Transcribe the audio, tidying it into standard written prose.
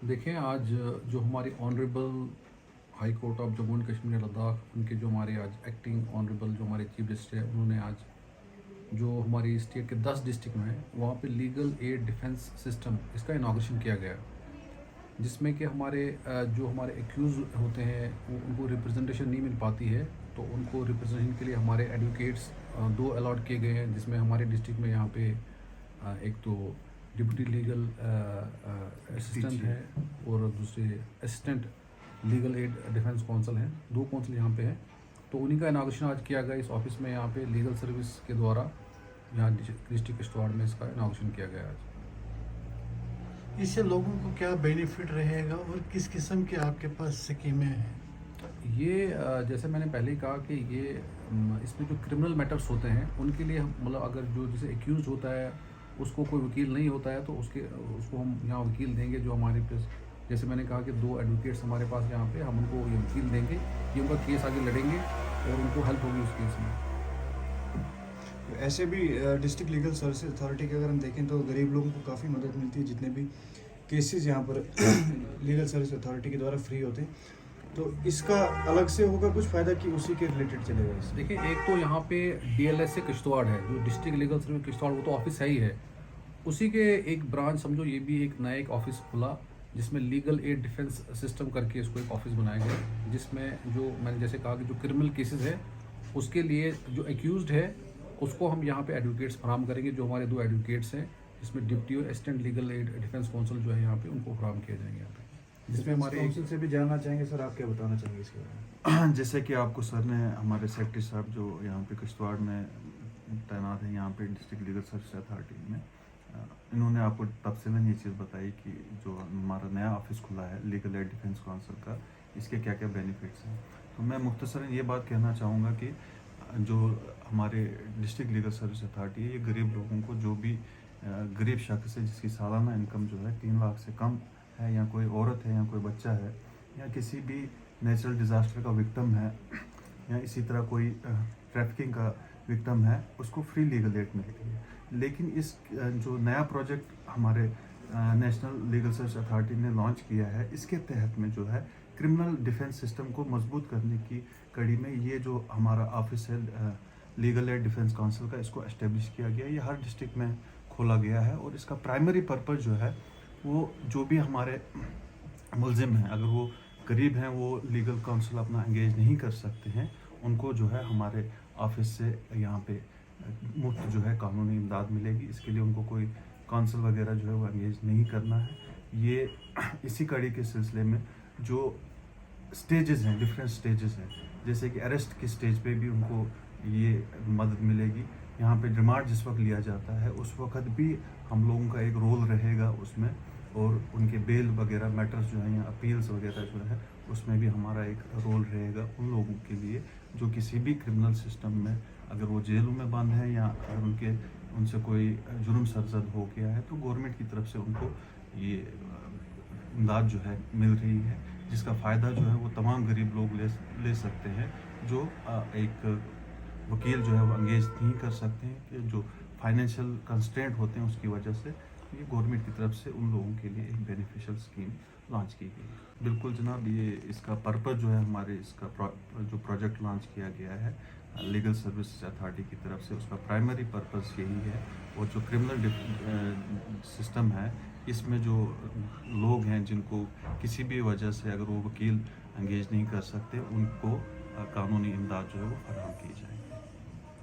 देखें आज जो हमारी honourable high court of Jammu and Kashmir Ladakh, उनके जो हमारे आज एक्टिंग ऑनरेबल जो हमारे चीफ जस्टिस है, उन्होंने आज जो हमारी स्टेट के 10 डिस्ट्रिक्ट में है वहाँ पे लीगल एड डिफेंस सिस्टम इसका इनाग्रेशन किया गया, जिसमें कि हमारे जो हमारे एक्यूज़ होते हैं उनको रिप्रेजेंटेशन नहीं मिल पाती है, तो उनको रिप्रेजेंटेशन के लिए हमारे एडवोकेट्स दो अलॉट किए गए हैं, जिसमें हमारे डिस्ट्रिक्ट में यहाँ पे एक तो डिप्टी लीगल असिस्टेंट है और दूसरे assistant legal aid defence council हैं। दो काउंसिल यहाँ पे हैं, तो उन्हीं का इनाग्रेशन आज किया गया इस ऑफिस में। यहाँ पे लीगल सर्विस के द्वारा यहाँ डिस्ट्रिक्ट किश्तवाड़ में इसका इनाग्रेशन किया गया आज। इससे लोगों को क्या बेनिफिट रहेगा और किस किस्म की आपके पास स्कीमें हैं? ये जैसे मैंने पहले ही कहा कि ये इसमें जो क्रिमिनल मैटर्स होते हैं उनके लिए हम मतलब अगर जो जिसे एक्यूज होता है उसको कोई वकील नहीं होता है तो उसको हम यहाँ वकील देंगे। जो हमारे पास जैसे मैंने कहा कि दो एडवोकेट्स हमारे पास यहाँ पे, हम उनको ये वकील देंगे, ये उनका केस आगे लड़ेंगे और उनको हेल्प होगी उस केस में। ऐसे भी डिस्ट्रिक्ट लीगल सर्विसेज अथॉरिटी की अगर हम देखें तो गरीब लोगों को काफ़ी मदद मिलती है। जितने भी केसेस यहाँ पर लीगल सर्विस अथॉरिटी के द्वारा फ्री होते हैं, तो इसका अलग से होगा कुछ फ़ायदा कि उसी के रिलेटेड चलेगा इससे? देखिए, एक तो यहाँ पे DLS से किश्तवाड़ है, जो डिस्ट्रिक्ट लीगल सर्विस किश्तवाड़, वो तो ऑफिस है ही है, उसी के एक ब्रांच समझो ये भी एक नया एक ऑफिस खुला, जिसमें लीगल एड डिफेंस सिस्टम करके इसको एक ऑफिस बनाया गया, जिसमें जो मैंने जैसे कहा कि जो क्रिमिनल केसेस है उसके लिए जो एक्यूज्ड है उसको हम यहाँ पे एडवोकेट्स फराम करेंगे। जो हमारे दो एडवोकेट्स हैं, जिसमें डिप्टी और assistant legal aid defence council जो है यहाँ पे, उनको फराम किया जाएंगे यहाँ पे, जिसमें हमारे काउंसिल से भी जानना चाहेंगे सर, आप क्या बताना चाहेंगे इसके बारे में? जैसे कि आपको सर ने, हमारे सेक्रेटरी साहब जो यहाँ पे किश्तवाड़ में तैनात हैं यहाँ पे डिस्ट्रिक्ट लीगल सर्विस अथॉरिटी में, इन्होंने आपको तफसीलन ये चीज़ बताई कि जो हमारा नया ऑफिस खुला है लीगल एड डिफेंस काउंसिल का, इसके क्या क्या बेनिफिट्स हैं। तो मैं मुख्तसरन ये बात कहना चाहूँगा कि जो हमारे डिस्ट्रिक्ट लीगल सर्विस अथॉरिटी है, ये गरीब लोगों को, जो भी गरीब शख्स है जिसकी सालाना इनकम जो है 3 लाख से कम है, या कोई औरत है या कोई बच्चा है, या किसी भी नेचुरल डिज़ास्टर का विक्टिम है, या इसी तरह कोई ट्रैफिकिंग का विक्टिम है, उसको फ्री लीगल एड मिलती है। लेकिन इस जो नया प्रोजेक्ट हमारे नेशनल लीगल सर्विस अथॉरिटी ने लॉन्च किया है, इसके तहत में जो है क्रिमिनल डिफेंस सिस्टम को मजबूत करने की कड़ी में ये जो हमारा ऑफिस है लीगल एड डिफेंस काउंसिल का, इसको एस्टेब्लिश किया गया। ये हर डिस्ट्रिक्ट में खोला गया है और इसका प्राइमरी पर्पज़ जो है वो जो भी हमारे मुलजिम हैं, अगर वो गरीब हैं, वो लीगल काउंसिल अपना एंगेज नहीं कर सकते हैं, उनको जो है हमारे ऑफिस से यहाँ पे मुफ्त जो है कानूनी इमदाद मिलेगी। इसके लिए उनको कोई काउंसिल वगैरह जो है वो एंगेज नहीं करना है। ये इसी कड़ी के सिलसिले में जो स्टेजेस हैं, डिफरेंट स्टेजेस हैं, जैसे कि अरेस्ट की स्टेज पे भी उनको ये मदद मिलेगी। यहाँ पे रिमांड जिस वक्त लिया जाता है उस वक्त भी हम लोगों का एक रोल रहेगा उसमें, और उनके बेल वगैरह मैटर्स जो हैं या अपील्स वगैरह जो है उसमें भी हमारा एक रोल रहेगा उन लोगों के लिए जो किसी भी क्रिमिनल सिस्टम में, अगर वो जेलों में बंद हैं या अगर उनसे कोई जुर्म सरजद हो गया है, तो गवर्नमेंट की तरफ से उनको ये इमदाद जो है मिल रही है, जिसका फ़ायदा जो है वो तमाम गरीब लोग ले सकते हैं, जो एक वकील जो है वो एंगेज नहीं कर सकते हैं, कि जो फाइनेंशियल कंस्ट्रेंट होते हैं उसकी वजह से। ये गवर्नमेंट की तरफ से उन लोगों के लिए एक बेनिफिशियल स्कीम लॉन्च की गई। बिल्कुल जनाब, ये इसका पर्पज़ जो है हमारे इसका जो प्रोजेक्ट लॉन्च किया गया है लीगल सर्विस अथॉरिटी की तरफ से, उसका प्राइमरी पर्पज़ यही है। और जो क्रिमिनल सिस्टम है, इसमें जो लोग हैं जिनको किसी भी वजह से अगर वो वकील एंगेज नहीं कर सकते, उनको कानूनी इमदाद जो है वो फराहम की जाए।